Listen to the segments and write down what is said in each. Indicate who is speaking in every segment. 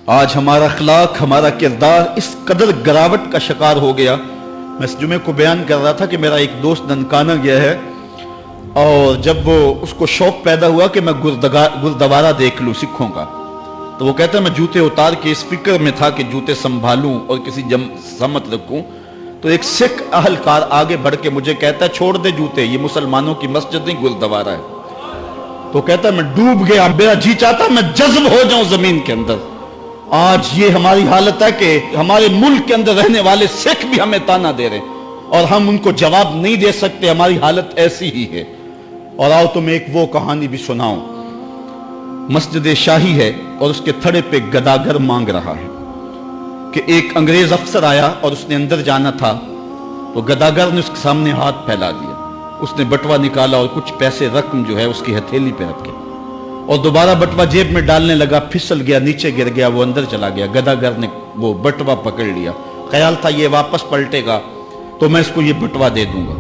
Speaker 1: آج ہمارا اخلاق، ہمارا کردار اس قدر گراوٹ کا شکار ہو گیا۔ میں اس جمعے کو بیان کر رہا تھا کہ میرا ایک دوست ننکانہ گیا ہے، اور جب وہ اس کو شوق پیدا ہوا کہ میں گردوارہ دیکھ لوں سکھوں کا، تو وہ کہتا ہے میں جوتے اتار کے اس فکر میں تھا کہ جوتے سنبھالوں اور کسی سمت رکھوں، تو ایک سکھ اہلکار آگے بڑھ کے مجھے کہتا ہے چھوڑ دے جوتے، یہ مسلمانوں کی مسجد نہیں گردوارہ ہے۔ تو کہتا ہے میں ڈوب گیا، میرا جی چاہتا میں جذب ہو جاؤں زمین کے اندر۔ آج یہ ہماری حالت ہے کہ ہمارے ملک کے اندر رہنے والے سکھ بھی ہمیں تانا دے رہے ہیں اور ہم ان کو جواب نہیں دے سکتے، ہماری حالت ایسی ہی ہے۔ اور آؤ تمہیں ایک وہ کہانی بھی سناؤں۔ مسجد شاہی ہے اور اس کے تھڑے پہ گداگر مانگ رہا ہے کہ ایک انگریز افسر آیا اور اس نے اندر جانا تھا، تو گداگر نے اس کے سامنے ہاتھ پھیلا دیا، اس نے بٹوا نکالا اور کچھ پیسے رقم جو ہے اس کی ہتھیلی پہ رکھے اور دوبارہ بٹوا جیب میں ڈالنے لگا، پھسل گیا، نیچے گر گیا، وہ اندر چلا گیا۔ گداگر نے وہ بٹوا پکڑ لیا، خیال تھا یہ واپس پلٹے گا تو میں اس کو یہ بٹوا دے دوں گا،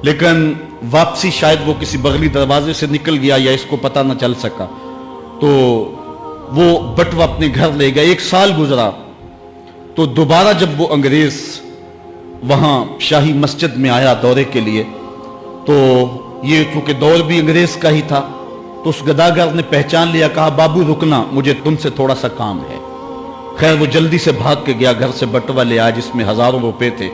Speaker 1: لیکن واپسی شاید وہ کسی بغلی دروازے سے نکل گیا یا اس کو پتہ نہ چل سکا، تو وہ بٹوا اپنے گھر لے گیا۔ ایک سال گزرا تو دوبارہ جب وہ انگریز وہاں شاہی مسجد میں آیا دورے کے لیے، تو یہ چونکہ دور بھی انگریز کا ہی تھا، تو اس گداگر نے پہچان لیا، کہا بابو رکنا، مجھے تم سے تھوڑا سا کام ہے۔ خیر وہ جلدی سے بھاگ کے گیا، گھر سے بٹوا لے آیا جس میں ہزاروں روپے تھے،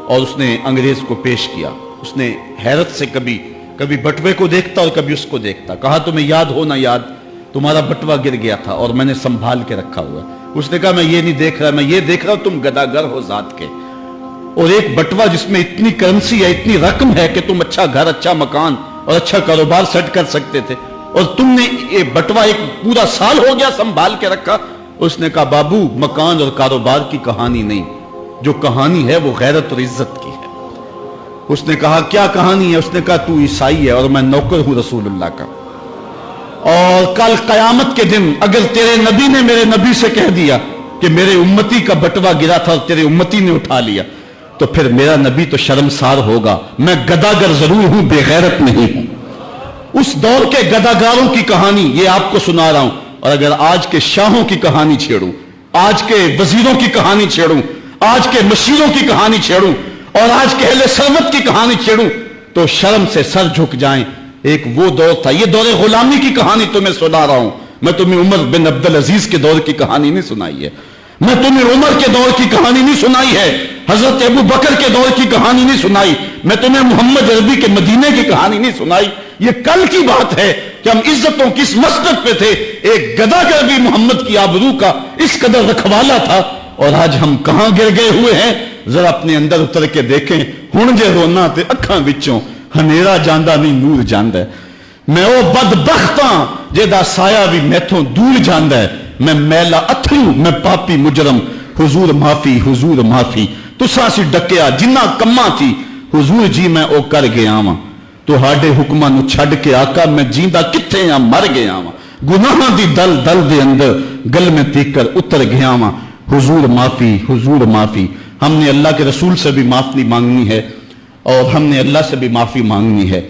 Speaker 1: اور اس نے انگریز کو پیش کیا۔ اس نے حیرت سے کبھی بٹوے کو دیکھتا اور کبھی اس کو دیکھتا، کہا تمہیں یاد ہو نہ یاد، تمہارا بٹوا گر گیا تھا اور میں نے سنبھال کے رکھا ہوا۔ اس نے کہا میں یہ نہیں دیکھ رہا، میں یہ دیکھ رہا ہوں تم گداگر ہو ذات کے، اور ایک بٹوا جس میں اتنی کرنسی ہے، اتنی رقم ہے کہ تم اچھا گھر، اچھا مکان اور اچھا کاروبار سیٹ کر سکتے تھے، اور تم نے یہ بٹوا ایک پورا سال ہو گیا سنبھال کے رکھا۔ اس نے کہا بابو مکان اور کاروبار کی کہانی نہیں، جو کہانی ہے وہ غیرت اور عزت کی ہے۔ اس نے کہا کیا کہانی ہے؟ اس نے کہا تو عیسائی ہے اور میں نوکر ہوں رسول اللہ کا، اور کل قیامت کے دن اگر تیرے نبی نے میرے نبی سے کہہ دیا کہ میرے امتی کا بٹوا گرا تھا اور تیرے امتی نے اٹھا لیا، تو پھر میرا نبی تو شرمسار ہوگا، میں گداگر ضرور ہوں، بے غیرت نہیں ہوں۔ اس دور کے گداگاروں کی کہانی یہ آپ کو سنا رہا ہوں، اور اگر آج کے شاہوں کی کہانی چھیڑوں، آج کے وزیروں کی کہانی چھیڑوں، آج کے مشیروں کی کہانی چھیڑوں، اور آج کے اہل ثروت کی کہانی چھیڑوں، تو شرم سے سر جھک جائیں۔ ایک وہ دور تھا، یہ دور غلامی کی کہانی تمہیں سنا رہا ہوں، میں تمہیں عمر بن عبدالعزیز کے دور کی کہانی نہیں سنائی ہے، میں تمہیں عمر کے دور کی کہانی نہیں سنائی ہے، حضرت ابو بکر کے دور کی کہانی نہیں سنائی، میں تمہیں محمد عربی کے مدینے کی کہانی نہیں سنائی۔ یہ کل کی بات ہے کہ ہم عزتوں کس مسجد پہ تھے، ایک گداگر بھی محمد کی آبرو کا اس قدر رکھوالا تھا، اور آج ہم کہاں گر گئے ہوئے ہیں؟ ذرا اپنے اندر اتر کے دیکھیں، ہن جے رونا تے اکھاں وچوں ہنیرا جاندہ نہیں نور جاندہ ہے۔ میں او بدبختاں جیدہ سایہ بھی میتھوں دور جاندہ ہے، میں میلا اتھرو، میں پاپی مجرم، حضور معافی، حضور معافی، تو سانسی ڈکیا جنہ کماں تھی، حضور جی میں او کر گیا ہاں، تو ہاڈے حکمہ نو چھڑ کے آقا میں جیندہ کتھے یا مر گیا ہاں، گناہاں دی دل دے اندر گل میں تیکر اتر گیا ہاں، حضور معافی، حضور معافی۔ ہم نے اللہ کے رسول سے بھی معافی مانگنی ہے اور ہم نے اللہ سے بھی معافی مانگنی ہے۔